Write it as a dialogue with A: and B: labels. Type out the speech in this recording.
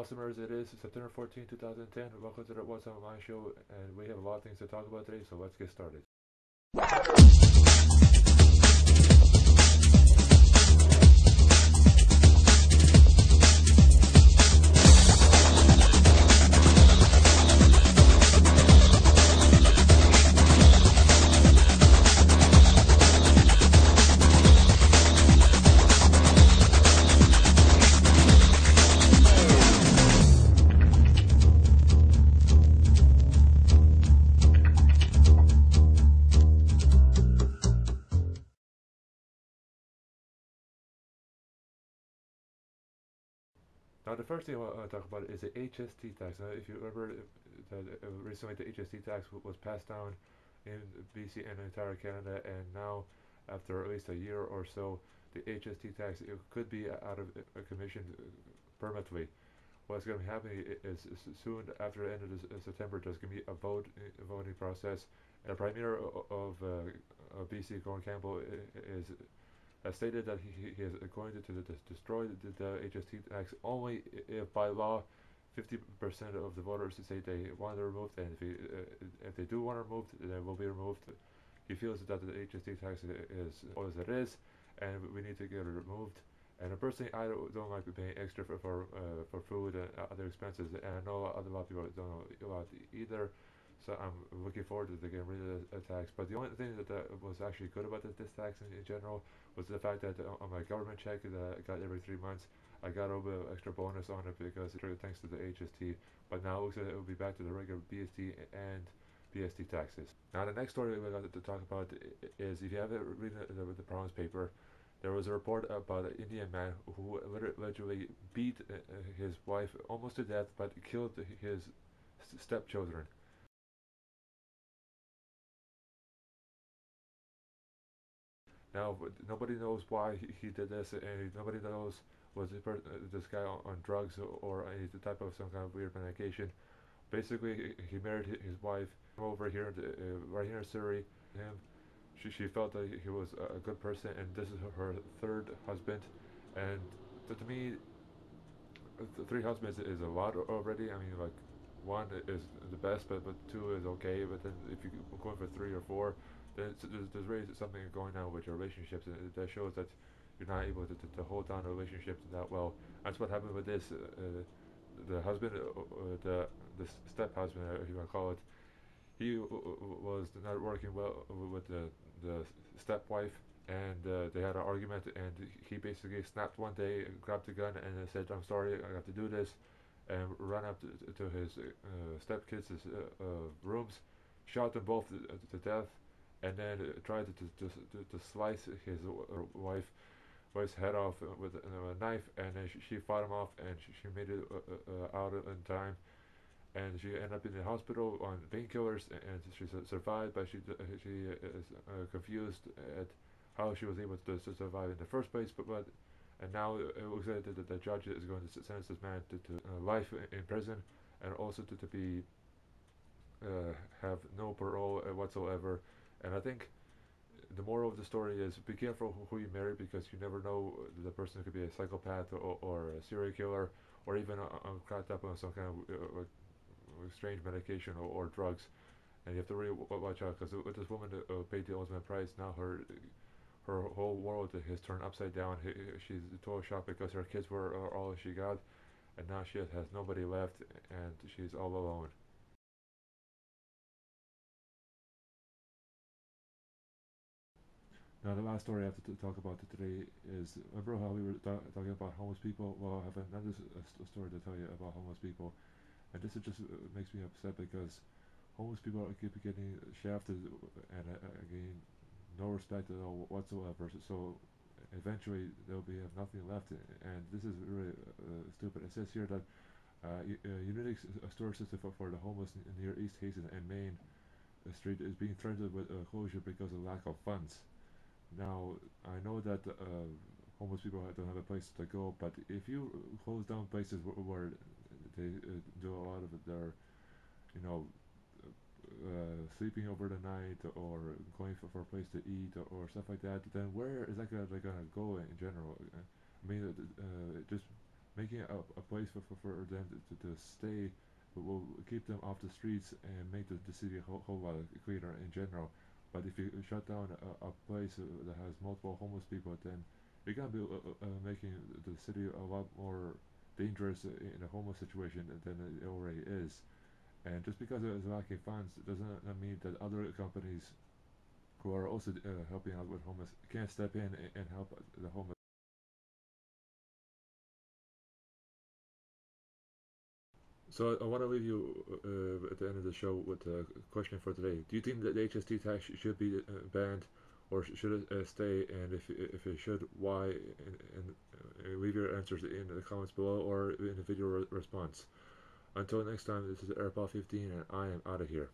A: Awesomers, it is September 14, 2010. Welcome to the What's On My show, and we have a lot of things to talk about today, so let's get started. Now, the first thing I want to talk about is the HST tax. Now, if you remember, recently the HST tax was passed down in BC and entire Canada, and now, after at least a year or so, the HST tax it could be out of commission permanently. What's going to be happening is soon after the end of September, there's going to be a voting process. And the Premier of BC, Gordon Campbell, is has stated that he is going to destroy the HST tax only if by law 50% of the voters say they want it removed, and if they do want it removed, then it will be removed. He feels that the HST tax is as it is, and we need to get it removed. And personally, I don't like paying extra for food and other expenses, and I know a lot of people don't like either. So I'm looking forward to getting rid of the tax. But the only thing that was actually good about this tax in general was the fact that on my government check that I got every 3 months, I got a little bit of extra bonus on it because thanks to the HST. But now it looks like it will be back to the regular BST and BST taxes. Now the next story we got to talk about is, if you haven't read the promise paper, there was a report about an Indian man who literally beat his wife almost to death, but killed his stepchildren. Now, nobody knows why he did this, and nobody knows was this guy on drugs or any type of some kind of weird medication. Basically, he married his wife over here, right here in Surrey. Him, she felt that he was a good person, and this is her third husband. And to me, three husbands is a lot already. I mean, like one is the best, but two is okay. But then if you're going for three or four, then there's really something going on with your relationships, and that shows that you're not able to hold on to relationships that well. That's what happened with this. The husband, the step husband, if you want to call it, he was not working well with the stepwife, and they had an argument, and he basically snapped one day, grabbed the gun, and said, "I'm sorry, I have to do this," and ran up to his stepkids' rooms, shot them both to death, and then tried to slice his wife's head off with a knife, and then she fought him off, and she made it out in time, and she ended up in the hospital on painkillers, and she survived, but she is confused at how she was able to survive in the first place. But and now it looks like the judge is going to sentence this man to life in prison, and also to be have no parole whatsoever. And I think the moral of the story is, be careful who you marry, because you never know, the person could be a psychopath or a serial killer, or even cracked up on some kind of strange medication or drugs. And you have to really watch out, because with this woman paid the ultimate price, now her whole world has turned upside down. She's total shock because her kids were all she got, and now she has nobody left, and she's all alone. Now, the last story I have to talk about today is, remember how we were talking about homeless people? Well, I have another story to tell you about homeless people, and this is just makes me upset, because homeless people keep getting shafted, and again, no respect at all whatsoever. So eventually there'll be have nothing left, and this is really stupid. It says here that Unity storage system for the homeless near East Hazen and Main Street is being threatened with closure because of lack of funds. Now, I know that homeless people don't have a place to go, but if you close down places where they do a lot of their, you know, sleeping over the night, or going for a place to eat, or stuff like that, then where is that gonna go in general? I mean, just making a place for them to stay will keep them off the streets and make the city a whole lot cleaner in general. But if you shut down a place that has multiple homeless people, then you're gonna be making the city a lot more dangerous in a homeless situation than it already is. And just because it's lacking funds doesn't mean that other companies who are also helping out with homeless can't step in and help the homeless. So I want to leave you at the end of the show with a question for today. Do you think that the HST tax should be banned, or should it stay? And if it should, why? And leave your answers in the comments below or in the video response. Until next time, this is AirPod 15, and I am out of here.